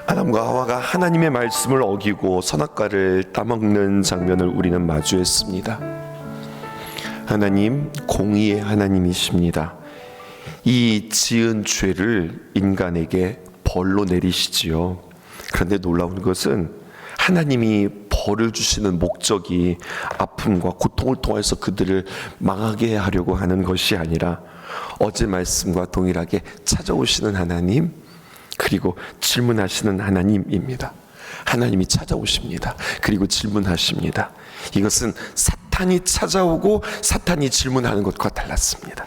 아담과 하와가 하나님의 말씀을 어기고 선악과를 따먹는 장면을 우리는 마주했습니다. 하나님 공의의 하나님이십니다. 이 지은 죄를 인간에게 벌로 내리시지요. 그런데 놀라운 것은 하나님이 벌을 주시는 목적이 아픔과 고통을 통해서 그들을 망하게 하려고 하는 것이 아니라 어제 말씀과 동일하게 찾아오시는 하나님, 그리고 질문하시는 하나님입니다. 하나님이 찾아오십니다. 그리고 질문하십니다. 이것은 사탄이 찾아오고 사탄이 질문하는 것과 달랐습니다.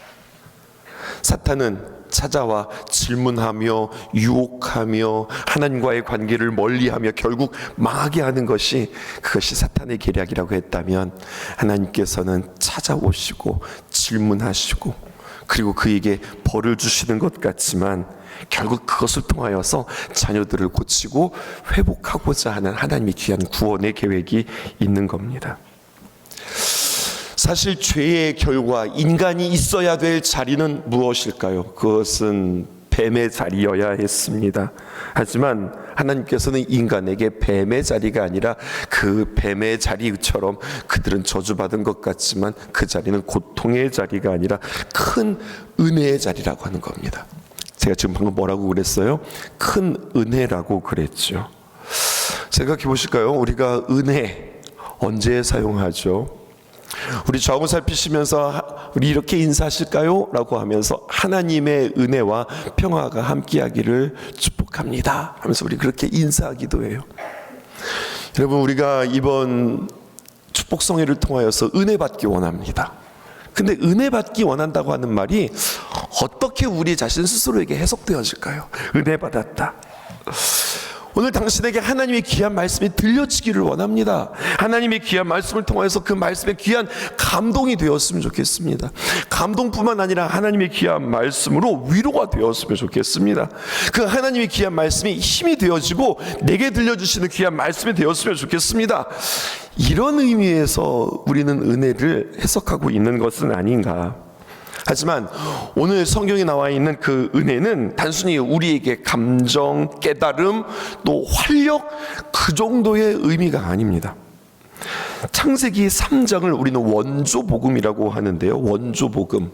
사탄은 찾아와 질문하며 유혹하며 하나님과의 관계를 멀리하며 결국 망하게 하는 그것이 사탄의 계략이라고 했다면, 하나님께서는 찾아오시고 질문하시고 그리고 그에게 벌을 주시는 것 같지만 결국 그것을 통하여서 자녀들을 고치고 회복하고자 하는 하나님의 귀한 구원의 계획이 있는 겁니다. 사실 죄의 결과 인간이 있어야 될 자리는 무엇일까요? 그것은 뱀의 자리여야 했습니다. 하지만 하나님께서는 인간에게 뱀의 자리가 아니라 그 뱀의 자리처럼 그들은 저주받은 것 같지만 그 자리는 고통의 자리가 아니라 큰 은혜의 자리라고 하는 겁니다. 제가 지금 방금 뭐라고 그랬어요? 큰 은혜라고 그랬죠. 생각해 보실까요? 우리가 은혜 언제 사용하죠? 우리 좌우 살피시면서 우리 이렇게 인사하실까요? 라고 하면서 하나님의 은혜와 평화가 함께하기를 축복합니다 하면서 우리 그렇게 인사하기도 해요. 여러분, 우리가 이번 축복성회를 통하여서 은혜 받기 원합니다. 근데 은혜 받기 원한다고 하는 말이 어떻게 우리 자신 스스로에게 해석되어질까요? 은혜 받았다. 오늘 당신에게 하나님의 귀한 말씀이 들려지기를 원합니다. 하나님의 귀한 말씀을 통해서 그 말씀에 귀한 감동이 되었으면 좋겠습니다. 감동뿐만 아니라 하나님의 귀한 말씀으로 위로가 되었으면 좋겠습니다. 그 하나님의 귀한 말씀이 힘이 되어지고 내게 들려주시는 귀한 말씀이 되었으면 좋겠습니다. 이런 의미에서 우리는 은혜를 해석하고 있는 것은 아닌가. 하지만 오늘 성경에 나와 있는 그 은혜는 단순히 우리에게 감정, 깨달음, 또 활력, 그 정도의 의미가 아닙니다. 창세기 3장을 우리는 원조복음이라고 하는데요. 원조복음,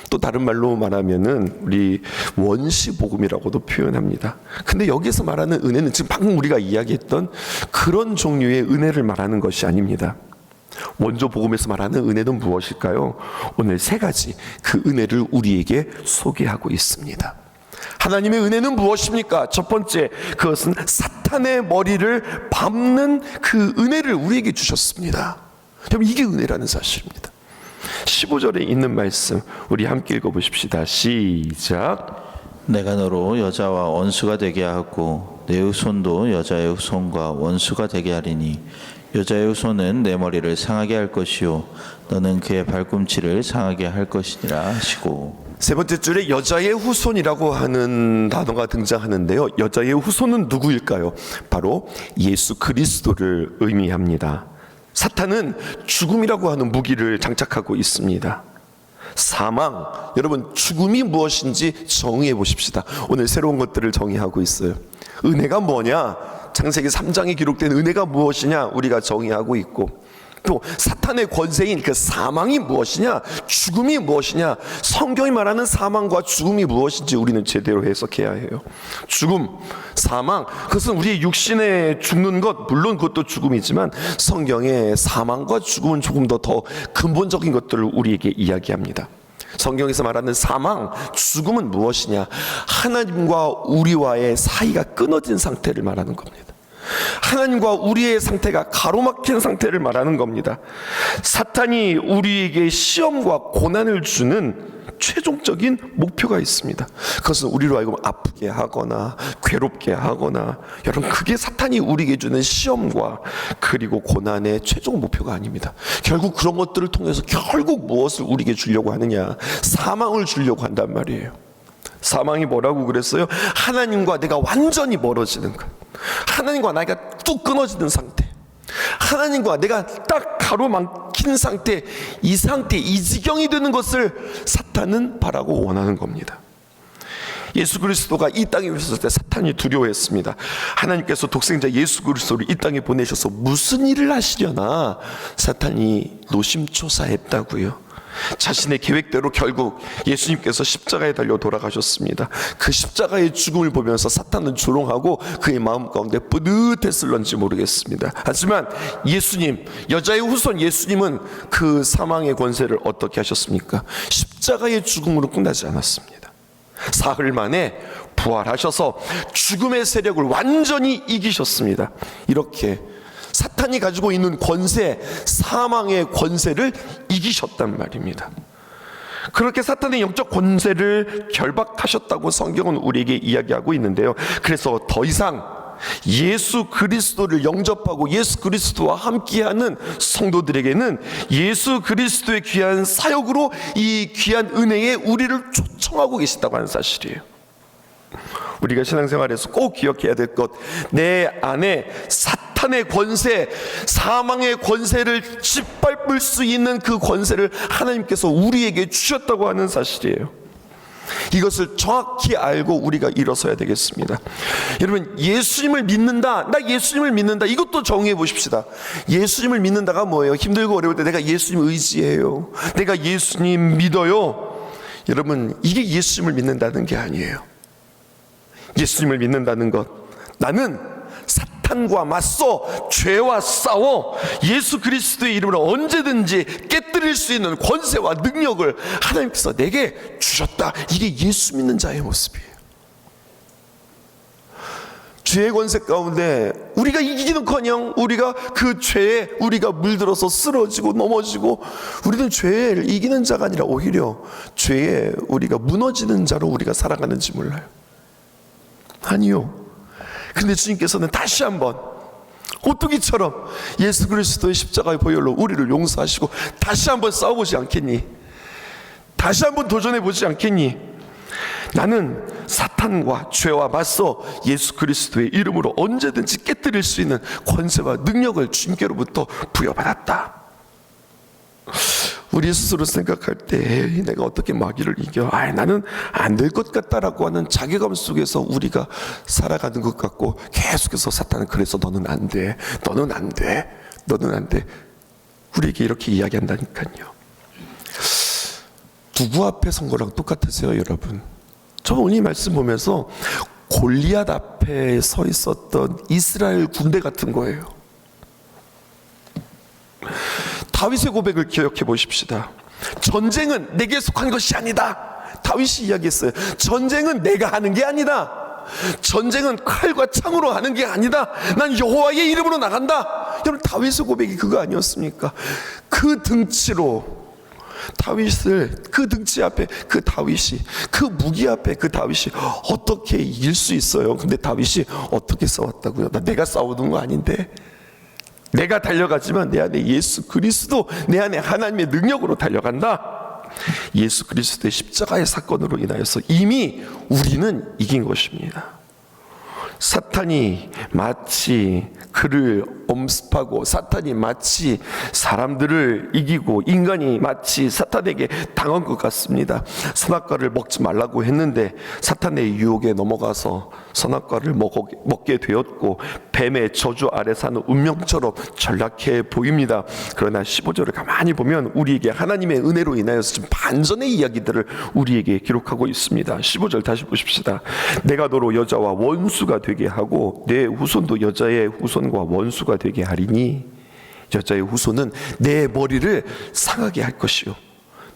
또 다른 말로 말하면은 우리 원시복음이라고도 표현합니다. 근데 여기서 말하는 은혜는 지금 방금 우리가 이야기했던 그런 종류의 은혜를 말하는 것이 아닙니다. 원조 복음에서 말하는 은혜는 무엇일까요? 오늘 세 가지 그 은혜를 우리에게 소개하고 있습니다. 하나님의 은혜는 무엇입니까? 첫 번째, 그것은 사탄의 머리를 밟는 그 은혜를 우리에게 주셨습니다. 여러분, 이게 은혜라는 사실입니다. 15절에 있는 말씀 우리 함께 읽어보십시다. 시작. 내가 너로 여자와 원수가 되게 하고 내 후손도 여자의 후손과 원수가 되게 하리니 여자의 후손은 내 머리를 상하게 할 것이요 너는 그의 발꿈치를 상하게 할 것이니라 하시고, 세 번째 줄에 여자의 후손이라고 하는 단어가 등장하는데요. 여자의 후손은 누구일까요? 바로 예수 그리스도를 의미합니다. 사탄은 죽음이라고 하는 무기를 장착하고 있습니다. 사망, 여러분 죽음이 무엇인지 정의해 보십시다. 오늘 새로운 것들을 정의하고 있어요. 은혜가 뭐냐? 창세기 3장에 기록된 은혜가 무엇이냐? 우리가 정의하고 있고, 또 사탄의 권세인 그 사망이 무엇이냐? 죽음이 무엇이냐? 성경이 말하는 사망과 죽음이 무엇인지 우리는 제대로 해석해야 해요. 죽음, 사망, 그것은 우리의 육신에 죽는 것, 물론 그것도 죽음이지만 성경의 사망과 죽음은 조금 더 근본적인 것들을 우리에게 이야기합니다. 성경에서 말하는 사망, 죽음은 무엇이냐? 하나님과 우리와의 사이가 끊어진 상태를 말하는 겁니다. 하나님과 우리의 상태가 가로막힌 상태를 말하는 겁니다. 사탄이 우리에게 시험과 고난을 주는 최종적인 목표가 있습니다. 그것은 우리로 하여금 아프게 하거나 괴롭게 하거나, 여러분, 그게 사탄이 우리에게 주는 시험과 그리고 고난의 최종 목표가 아닙니다. 결국 그런 것들을 통해서 결국 무엇을 우리에게 주려고 하느냐? 사망을 주려고 한단 말이에요. 사망이 뭐라고 그랬어요? 하나님과 내가 완전히 멀어지는 것, 하나님과 나가 뚝 끊어지는 상태, 하나님과 내가 딱 가로막힌 상태, 이 상태, 이 지경이 되는 것을 사탄은 바라고 원하는 겁니다. 예수 그리스도가 이 땅에 오셨을 때 사탄이 두려워했습니다. 하나님께서 독생자 예수 그리스도를 이 땅에 보내셔서 무슨 일을 하시려나 사탄이 노심초사했다고요. 자신의 계획대로 결국 예수님께서 십자가에 달려 돌아가셨습니다. 그 십자가의 죽음을 보면서 사탄은 조롱하고 그의 마음 가운데 뿌듯했을런지 모르겠습니다. 하지만 예수님, 여자의 후손 예수님은 그 사망의 권세를 어떻게 하셨습니까? 십자가의 죽음으로 끝나지 않았습니다. 사흘 만에 부활하셔서 죽음의 세력을 완전히 이기셨습니다. 이렇게 사탄이 가지고 있는 권세, 사망의 권세를 이기셨단 말입니다. 그렇게 사탄의 영적 권세를 결박하셨다고 성경은 우리에게 이야기하고 있는데요. 그래서 더 이상 예수 그리스도를 영접하고 예수 그리스도와 함께하는 성도들에게는 예수 그리스도의 귀한 사역으로 이 귀한 은혜에 우리를 초청하고 계시다고 하는 사실이에요. 우리가 신앙생활에서 꼭 기억해야 될 것, 내 안에 사탄의 권세, 사망의 권세를 짓밟을 수 있는 그 권세를 하나님께서 우리에게 주셨다고 하는 사실이에요. 이것을 정확히 알고 우리가 일어서야 되겠습니다. 여러분, 예수님을 믿는다, 나 예수님을 믿는다, 이것도 정의해 보십시다. 예수님을 믿는다가 뭐예요? 힘들고 어려울 때 내가 예수님 의지해요, 내가 예수님 믿어요. 여러분, 이게 예수님을 믿는다는 게 아니에요. 예수님을 믿는다는 것, 나는 사탄과 맞서 죄와 싸워 예수 그리스도의 이름으로 언제든지 깨뜨릴 수 있는 권세와 능력을 하나님께서 내게 주셨다. 이게 예수 믿는 자의 모습이에요. 죄의 권세 가운데 우리가 이기기는커녕 우리가 그 죄에 우리가 물들어서 쓰러지고 넘어지고, 우리는 죄를 이기는 자가 아니라 오히려 죄에 우리가 무너지는 자로 우리가 살아가는지 몰라요. 아니요. 근데 주님께서는 다시 한번 오뚜기처럼 예수 그리스도의 십자가의 보혈로 우리를 용서하시고 다시 한번 싸워보지 않겠니? 다시 한번 도전해보지 않겠니? 나는 사탄과 죄와 맞서 예수 그리스도의 이름으로 언제든지 깨뜨릴 수 있는 권세와 능력을 주님께로부터 부여받았다. 우리 스스로 생각할 때 에이, 내가 어떻게 마귀를 이겨, 나는 안 될 것 같다라고 하는 자괴감 속에서 우리가 살아가는 것 같고, 계속해서 사탄은 그래서 너는 안 돼, 너는 안 돼, 너는 안 돼, 우리에게 이렇게 이야기한다니까요. 누구 앞에 선 거랑 똑같으세요, 여러분? 저 오늘 이 말씀 보면서 골리앗 앞에 서 있었던 이스라엘 군대 같은 거예요. 다윗의 고백을 기억해 보십시다. 전쟁은 내게 속한 것이 아니다. 다윗이 이야기했어요. 전쟁은 내가 하는 게 아니다. 전쟁은 칼과 창으로 하는 게 아니다. 난 여호와의 이름으로 나간다. 여러분, 다윗의 고백이 그거 아니었습니까? 그 등치로 다윗을, 그 등치 앞에 그 다윗이, 그 무기 앞에 그 다윗이 어떻게 이길 수 있어요? 근데 다윗이 어떻게 싸웠다고요? 내가 싸우는 거 아닌데, 내가 달려가지만 내 안에 예수 그리스도, 내 안에 하나님의 능력으로 달려간다. 예수 그리스도의 십자가의 사건으로 인하여서 이미 우리는 이긴 것입니다. 사탄이 마치 그를 엄습하고, 사탄이 마치 사람들을 이기고, 인간이 마치 사탄에게 당한 것 같습니다. 선악과를 먹지 말라고 했는데 사탄의 유혹에 넘어가서 선악과를 먹게 되었고, 뱀의 저주 아래 사는 운명처럼 전락해 보입니다. 그러나 15절을 가만히 보면 우리에게 하나님의 은혜로 인하여서 좀 반전의 이야기들을 우리에게 기록하고 있습니다. 15절 다시 보십시다. 내가 너로 여자와 원수가 되게 하고 내 후손도 여자의 후손과 원수가 되게 하리니, 여자의 후손은 내 머리를 상하게 할 것이요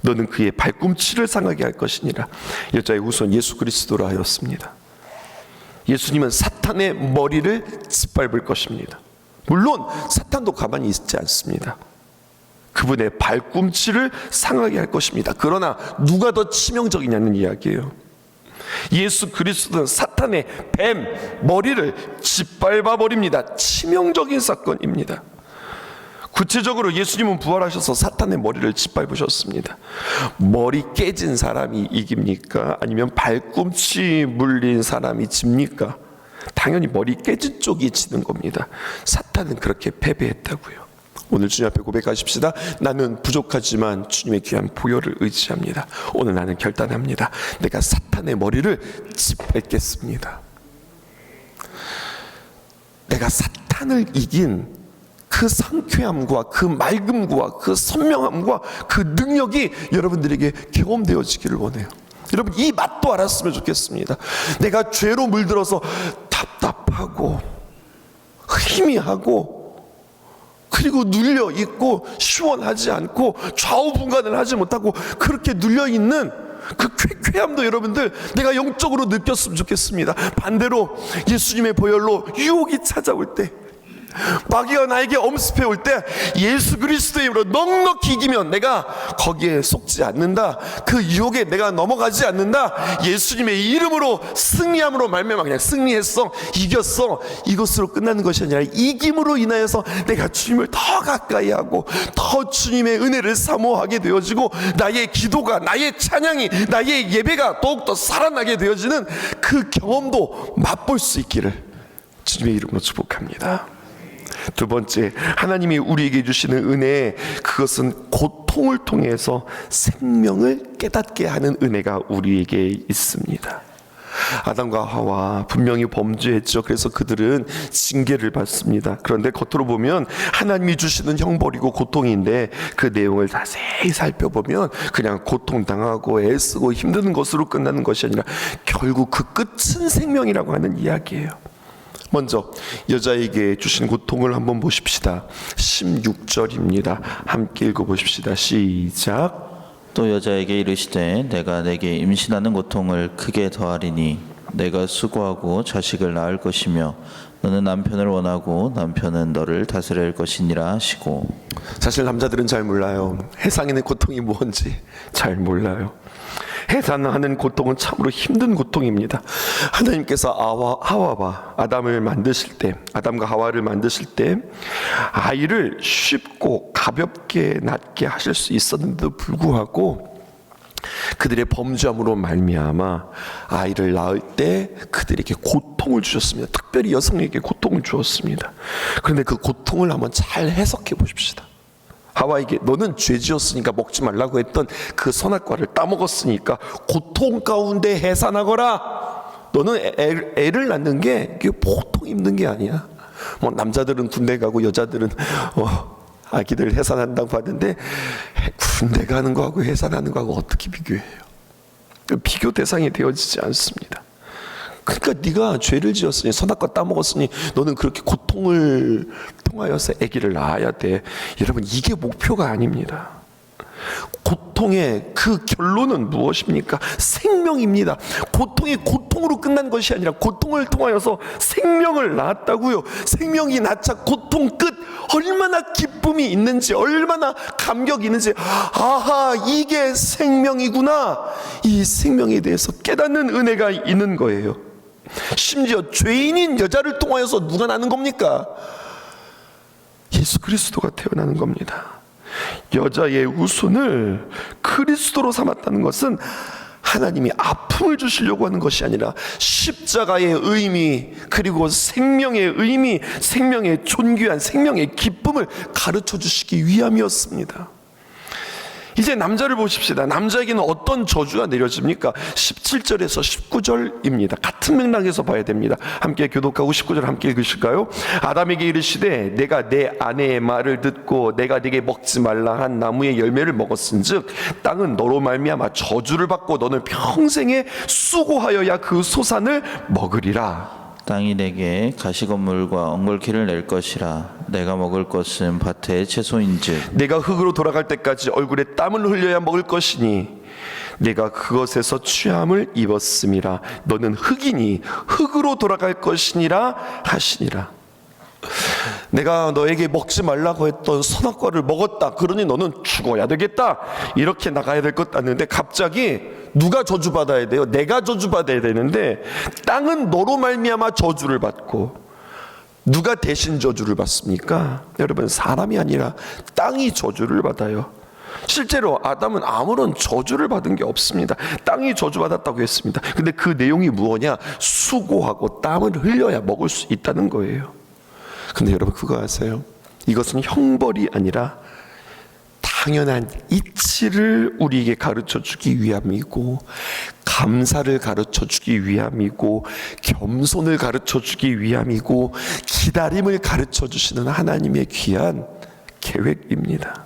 너는 그의 발꿈치를 상하게 할 것이니라. 여자의 후손 예수 그리스도라 하였습니다. 예수님은 사탄의 머리를 짓밟을 것입니다. 물론 사탄도 가만히 있지 않습니다. 그분의 발꿈치를 상하게 할 것입니다. 그러나 누가 더 치명적이냐는 이야기예요. 예수 그리스도는 사탄의 뱀 머리를 짓밟아 버립니다. 치명적인 사건입니다. 구체적으로 예수님은 부활하셔서 사탄의 머리를 짓밟으셨습니다. 머리 깨진 사람이 이깁니까? 아니면 발꿈치 물린 사람이 집니까? 당연히 머리 깨진 쪽이 지는 겁니다. 사탄은 그렇게 패배했다고요. 오늘 주님 앞에 고백하십시다. 나는 부족하지만 주님의 귀한 보혈을 의지합니다. 오늘 나는 결단합니다. 내가 사탄의 머리를 짓밟겠습니다. 내가 사탄을 이긴 그 상쾌함과 그 맑음과 그 선명함과 그 능력이 여러분들에게 경험되어지기를 원해요. 여러분, 이 맛도 알았으면 좋겠습니다. 내가 죄로 물들어서 답답하고 희미하고 그리고 눌려 있고 시원하지 않고 좌우분간을 하지 못하고 그렇게 눌려 있는 그 쾌쾌함도 여러분들 내가 영적으로 느꼈으면 좋겠습니다. 반대로 예수님의 보혈로 유혹이 찾아올 때, 마귀가 나에게 엄습해 올 때 예수 그리스도의 이름으로 넉넉히 이기면 내가 거기에 속지 않는다. 그 유혹에 내가 넘어가지 않는다. 예수님의 이름으로 승리함으로 말미암아 그냥 승리했어, 이겼어, 이것으로 끝나는 것이 아니라 이김으로 인하여서 내가 주님을 더 가까이 하고 더 주님의 은혜를 사모하게 되어지고 나의 기도가, 나의 찬양이, 나의 예배가 더욱더 살아나게 되어지는 그 경험도 맛볼 수 있기를 주님의 이름으로 축복합니다. 두 번째, 하나님이 우리에게 주시는 은혜, 그것은 고통을 통해서 생명을 깨닫게 하는 은혜가 우리에게 있습니다. 아담과 하와 분명히 범죄했죠. 그래서 그들은 징계를 받습니다. 그런데 겉으로 보면 하나님이 주시는 형벌이고 고통인데 그 내용을 자세히 살펴보면 그냥 고통당하고 애쓰고 힘든 것으로 끝나는 것이 아니라 결국 그 끝은 생명이라고 하는 이야기예요. 먼저 여자에게 주신 고통을 한번 보십시다. 16절입니다. 함께 읽어보십시다. 시작. 또 여자에게 이르시되 내가 내게 임신하는 고통을 크게 더하리니 내가 수고하고 자식을 낳을 것이며 너는 남편을 원하고 남편은 너를 다스릴 것이니라 하시고. 사실 남자들은 잘 몰라요. 해상에는 고통이 뭔지 잘 몰라요. 해산하는 고통은 참으로 힘든 고통입니다. 하나님께서 하와와 아담을 만드실 때, 아담과 하와를 만드실 때 아이를 쉽고 가볍게 낳게 하실 수 있었는데도 불구하고 그들의 범죄함으로 말미암아 아이를 낳을 때 그들에게 고통을 주셨습니다. 특별히 여성에게 고통을 주었습니다. 그런데 그 고통을 한번 잘 해석해 보십시다. 하와에게 너는 죄 지었으니까 먹지 말라고 했던 그 선악과를 따먹었으니까 고통 가운데 해산하거라. 너는 애를 낳는 게 보통 힘든 게 아니야. 뭐 남자들은 군대 가고 여자들은 아기들 해산한다고 하는데 군대 가는 거하고 해산하는 거하고 어떻게 비교해요? 비교 대상이 되어지지 않습니다. 그러니까 네가 죄를 지었으니 선악과 따먹었으니 너는 그렇게 고통을 통하여서 아기를 낳아야 돼. 여러분, 이게 목표가 아닙니다. 고통의 그 결론은 무엇입니까? 생명입니다. 고통이 고통으로 끝난 것이 아니라 고통을 통하여서 생명을 낳았다고요. 생명이 낳자 고통 끝 얼마나 기쁨이 있는지, 얼마나 감격이 있는지, 아하, 이게 생명이구나. 이 생명에 대해서 깨닫는 은혜가 있는 거예요. 심지어 죄인인 여자를 통하여서 누가 나는 겁니까? 예수 그리스도가 태어나는 겁니다. 여자의 후손을 그리스도로 삼았다는 것은 하나님이 아픔을 주시려고 하는 것이 아니라 십자가의 의미, 그리고 생명의 의미, 생명의 존귀한 생명의 기쁨을 가르쳐 주시기 위함이었습니다. 이제 남자를 보십시다. 남자에게는 어떤 저주가 내려집니까? 17절에서 19절입니다. 같은 맥락에서 봐야 됩니다. 함께 교독하고 19절 함께 읽으실까요? 아담에게 이르시되 내가 내 아내의 말을 듣고 내가 네게 먹지 말라 한 나무의 열매를 먹었은즉 땅은 너로 말미암아 저주를 받고 너는 평생에 수고하여야 그 소산을 먹으리라. 땅이 내게 가시건물과 엉겅퀴를 낼 것이라. 내가 먹을 것은 밭의 채소인즉 내가 흙으로 돌아갈 때까지 얼굴에 땀을 흘려야 먹을 것이니 내가 그것에서 취함을 입었음이라. 너는 흙이니 흙으로 돌아갈 것이니라 하시니라. 내가 너에게 먹지 말라고 했던 선악과를 먹었다. 그러니 너는 죽어야 되겠다. 이렇게 나가야 될 것 같는데 갑자기 누가 저주받아야 돼요? 내가 저주받아야 되는데 땅은 너로 말미암아 저주를 받고 누가 대신 저주를 받습니까? 여러분, 사람이 아니라 땅이 저주를 받아요. 실제로 아담은 아무런 저주를 받은 게 없습니다. 땅이 저주받았다고 했습니다. 근데 그 내용이 무엇이냐? 수고하고 땀을 흘려야 먹을 수 있다는 거예요. 근데 여러분, 그거 아세요? 이것은 형벌이 아니라 당연한 이치를 우리에게 가르쳐 주기 위함이고, 감사를 가르쳐 주기 위함이고, 겸손을 가르쳐 주기 위함이고, 기다림을 가르쳐 주시는 하나님의 귀한 계획입니다.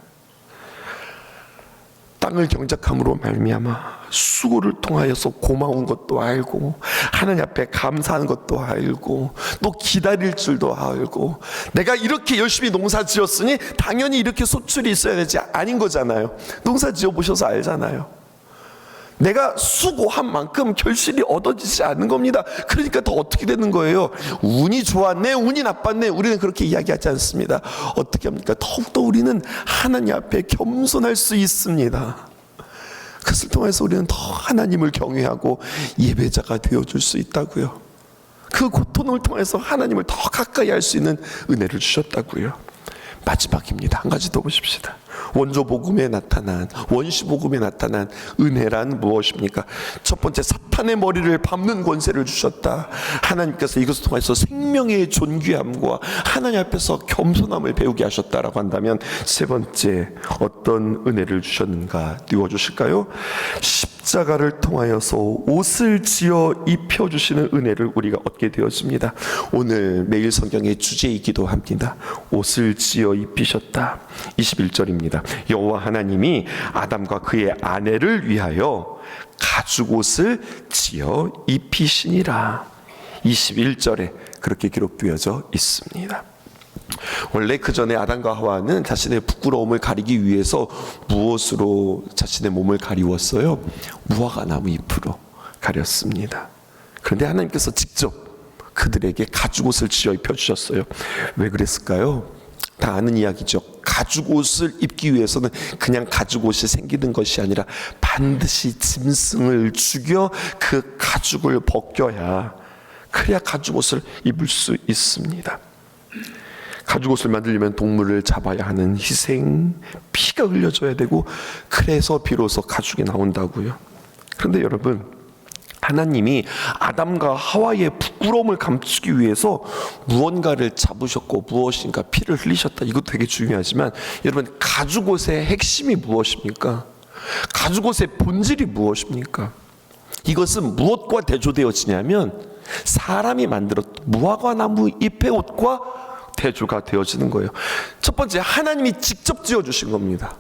땅을 경작함으로 말미암아 수고를 통하여서 고마운 것도 알고, 하나님 앞에 감사하는 것도 알고, 또 기다릴 줄도 알고, 내가 이렇게 열심히 농사 지었으니 당연히 이렇게 소출이 있어야 되지, 아닌 거잖아요. 농사 지어 보셔서 알잖아요. 내가 수고한 만큼 결실이 얻어지지 않는 겁니다. 그러니까 더 어떻게 되는 거예요? 운이 좋았네, 운이 나빴네, 우리는 그렇게 이야기하지 않습니다. 어떻게 합니까? 더욱더 우리는 하나님 앞에 겸손할 수 있습니다. 그것을 통해서 우리는 더 하나님을 경외하고 예배자가 되어줄 수 있다고요. 그 고통을 통해서 하나님을 더 가까이 할 수 있는 은혜를 주셨다고요. 마지막입니다. 한 가지 더 보십시다. 원조복음에 나타난, 원시복음에 나타난 은혜란 무엇입니까? 첫 번째, 사탄의 머리를 밟는 권세를 주셨다. 하나님께서 이것을 통해서 생명의 존귀함과 하나님 앞에서 겸손함을 배우게 하셨다라고 한다면, 세 번째, 어떤 은혜를 주셨는가 띄워주실까요? 십자가를 통하여서 옷을 지어 입혀주시는 은혜를 우리가 얻게 되었습니다. 오늘 매일 성경의 주제이기도 합니다. 옷을 지어 입히셨다. 21절입니다. 여호와 하나님이 아담과 그의 아내를 위하여 가죽옷을 지어 입히시니라. 21절에 그렇게 기록되어져 있습니다. 원래 그 전에 아담과 하와는 자신의 부끄러움을 가리기 위해서 무엇으로 자신의 몸을 가리웠어요? 무화과 나무 잎으로 가렸습니다. 그런데 하나님께서 직접 그들에게 가죽옷을 지어 입혀주셨어요. 왜 그랬을까요? 다 아는 이야기죠. 가죽옷을 입기 위해서는 그냥 가죽옷이 생기는 것이 아니라 반드시 짐승을 죽여 그 가죽을 벗겨야, 그래야 가죽옷을 입을 수 있습니다. 가죽옷을 만들려면 동물을 잡아야 하는 희생, 피가 흘려져야 되고, 그래서 비로소 가죽이 나온다고요. 그런데 여러분, 하나님이 아담과 하와의 부끄러움을 감추기 위해서 무언가를 잡으셨고 무엇인가 피를 흘리셨다. 이것도 되게 중요하지만, 여러분, 가죽옷의 핵심이 무엇입니까? 가죽옷의 본질이 무엇입니까? 이것은 무엇과 대조되어지냐면 사람이 만들었던 무화과 나무 잎의 옷과 대조가 되어지는 거예요. 첫 번째, 하나님이 직접 지어주신 겁니다.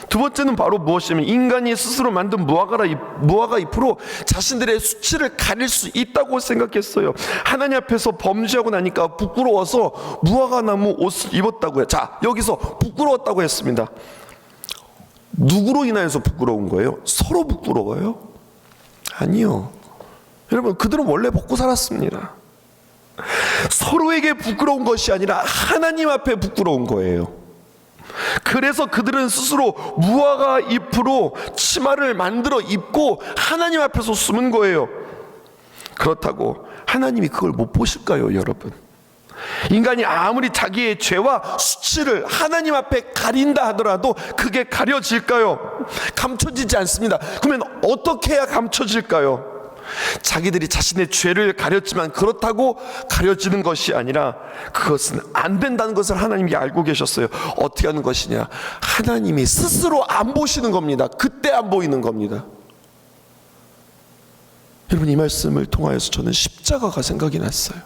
두 번째는 바로 무엇이냐면, 인간이 스스로 만든 무화과 잎으로 자신들의 수치를 가릴 수 있다고 생각했어요. 하나님 앞에서 범죄하고 나니까 부끄러워서 무화과 나무 옷을 입었다고요. 자, 여기서 부끄러웠다고 했습니다. 누구로 인하여서 부끄러운 거예요? 서로 부끄러워요? 아니요. 여러분, 그들은 원래 벗고 살았습니다. 서로에게 부끄러운 것이 아니라 하나님 앞에 부끄러운 거예요. 그래서 그들은 스스로 무화과 잎으로 치마를 만들어 입고 하나님 앞에서 숨은 거예요. 그렇다고 하나님이 그걸 못 보실까요, 여러분? 인간이 아무리 자기의 죄와 수치를 하나님 앞에 가린다 하더라도 그게 가려질까요? 감춰지지 않습니다. 그러면 어떻게 해야 감춰질까요? 자기들이 자신의 죄를 가렸지만 그렇다고 가려지는 것이 아니라, 그것은 안 된다는 것을 하나님이 알고 계셨어요. 어떻게 하는 것이냐? 하나님이 스스로 안 보시는 겁니다. 그때 안 보이는 겁니다. 여러분, 이 말씀을 통하여서 저는 십자가가 생각이 났어요.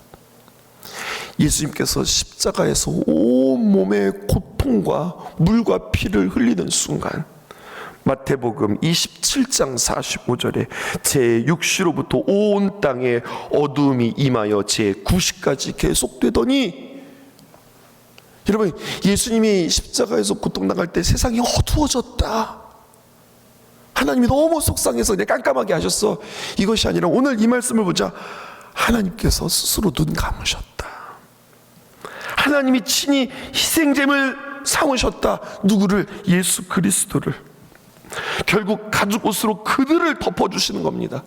예수님께서 십자가에서 온몸의 고통과 물과 피를 흘리는 순간, 마태복음 27장 45절에 제6시로부터 온 땅에 어두움이 임하여 제9시까지 계속되더니, 여러분, 예수님이 십자가에서 고통당할 때 세상이 어두워졌다. 하나님이 너무 속상해서 그냥 깜깜하게 하셨어. 이것이 아니라 오늘 이 말씀을 보자. 하나님께서 스스로 눈 감으셨다. 하나님이 친히 희생제물 삼으셨다. 누구를? 예수 그리스도를. 결국 가죽옷으로 그들을 덮어주시는 겁니다.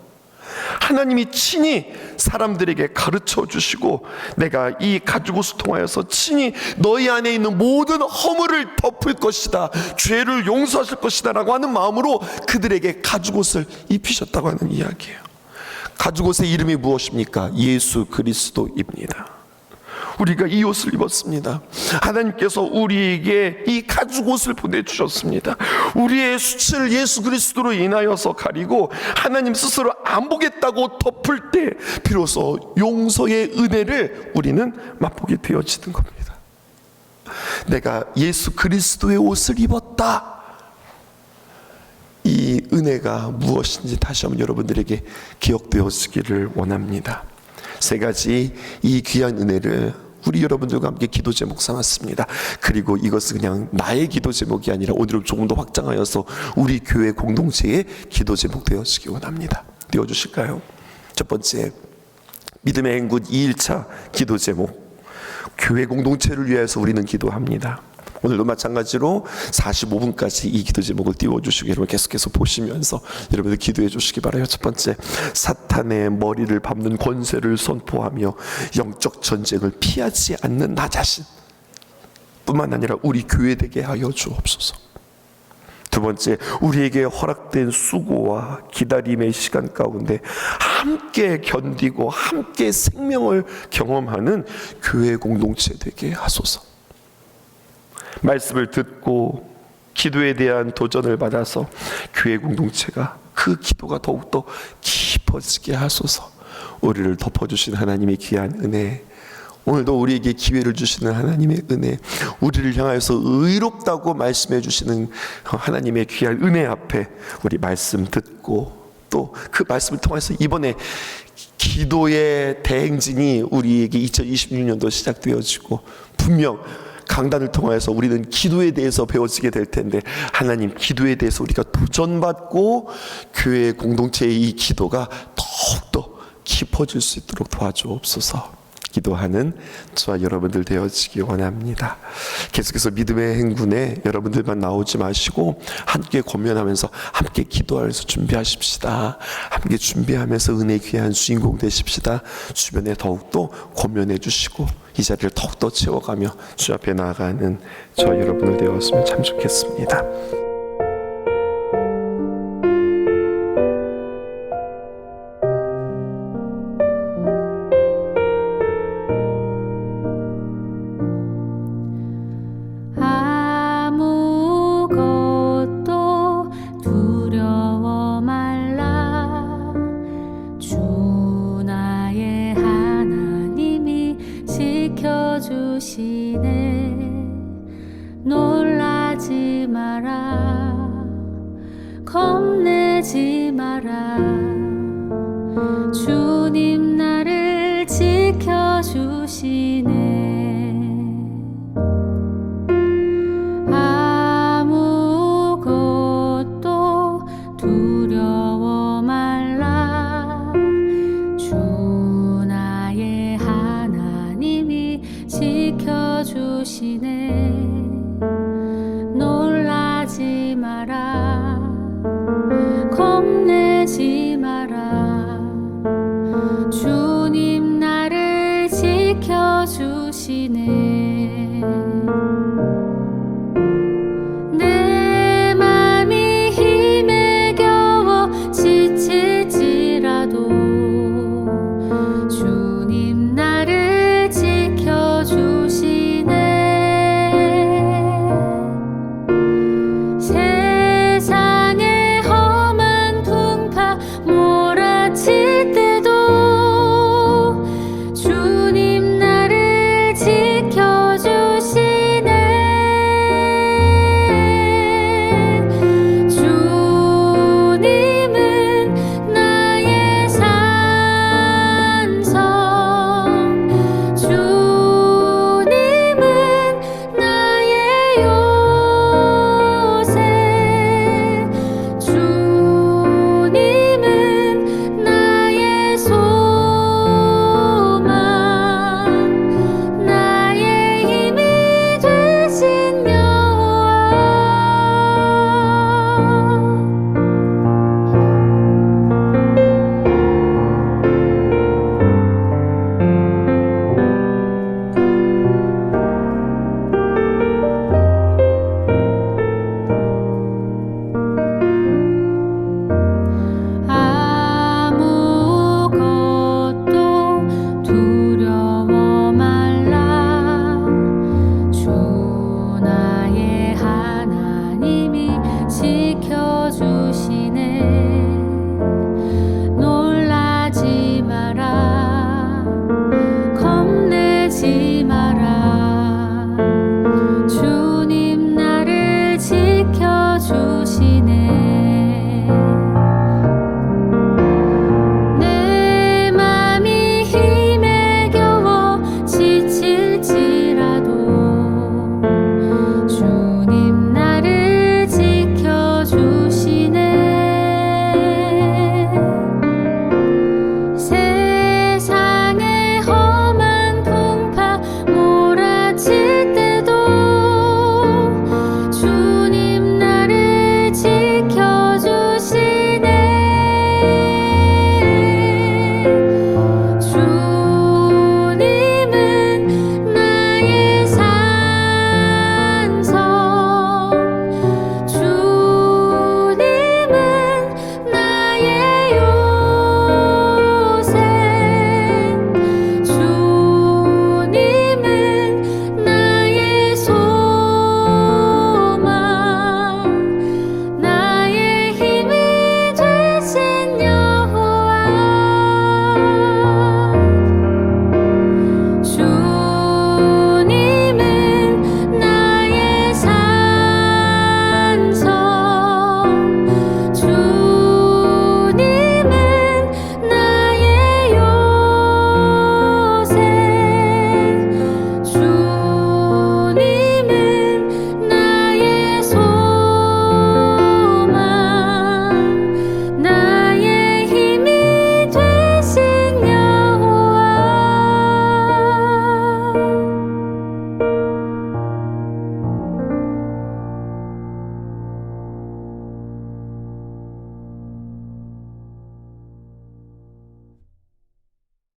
하나님이 친히 사람들에게 가르쳐 주시고, 내가 이 가죽옷을 통하여서 친히 너희 안에 있는 모든 허물을 덮을 것이다, 죄를 용서하실 것이다 라고 하는 마음으로 그들에게 가죽옷을 입히셨다고 하는 이야기예요. 가죽옷의 이름이 무엇입니까? 예수 그리스도입니다. 우리가 이 옷을 입었습니다. 하나님께서 우리에게 이 가죽 옷을 보내주셨습니다. 우리의 수치를 예수 그리스도로 인하여서 가리고 하나님 스스로 안 보겠다고 덮을 때 비로소 용서의 은혜를 우리는 맛보게 되어지는 겁니다. 내가 예수 그리스도의 옷을 입었다. 이 은혜가 무엇인지 다시 한번 여러분들에게 기억되어지기를 원합니다. 세 가지 이 귀한 은혜를 우리 여러분들과 함께 기도 제목 삼았습니다. 그리고 이것은 그냥 나의 기도 제목이 아니라 오늘은 조금 더 확장하여서 우리 교회 공동체의 기도 제목 되어지기 원합니다. 띄워주실까요? 첫 번째, 믿음의 행군 2일차 기도 제목, 교회 공동체를 위해서 우리는 기도합니다. 오늘도 마찬가지로 45분까지 이 기도 제목을 띄워주시기 여러분 계속해서 보시면서 여러분들 기도해 주시기 바라요. 첫 번째, 사탄의 머리를 밟는 권세를 선포하며 영적 전쟁을 피하지 않는 나 자신 뿐만 아니라 우리 교회 되게 하여 주옵소서. 두 번째, 우리에게 허락된 수고와 기다림의 시간 가운데 함께 견디고 함께 생명을 경험하는 교회 공동체 되게 하소서. 말씀을 듣고 기도에 대한 도전을 받아서 교회 공동체가 그 기도가 더욱더 깊어지게 하소서. 우리를 덮어주신 하나님의 귀한 은혜, 오늘도 우리에게 기회를 주시는 하나님의 은혜, 우리를 향하여서 의롭다고 말씀해 주시는 하나님의 귀한 은혜 앞에 우리 말씀 듣고 또 그 말씀을 통해서 이번에 기도의 대행진이 우리에게 2026년도 시작되어지고 분명 강단을 통해서 우리는 기도에 대해서 배워지게 될 텐데 하나님 기도에 대해서 우리가 도전받고 교회 공동체의 이 기도가 더욱더 깊어질 수 있도록 도와주옵소서. 기도하는 저와 여러분들 되어지기 원합니다. 계속해서 믿음의 행군에 여러분들만 나오지 마시고 함께 권면하면서 함께 기도하면서 준비하십시다. 함께 준비하면서 은혜 귀한 주인공 되십시다. 주변에 더욱더 권면해 주시고 이 자리를 더욱더 채워가며 주 앞에 나아가는 저와 여러분들 되었으면 참 좋겠습니다. 놀라지 마라, 겁내지 마라. 주님 나를 지켜주시네. 아무것도 두려워 말라. 주 나의 하나님이 지켜주시네.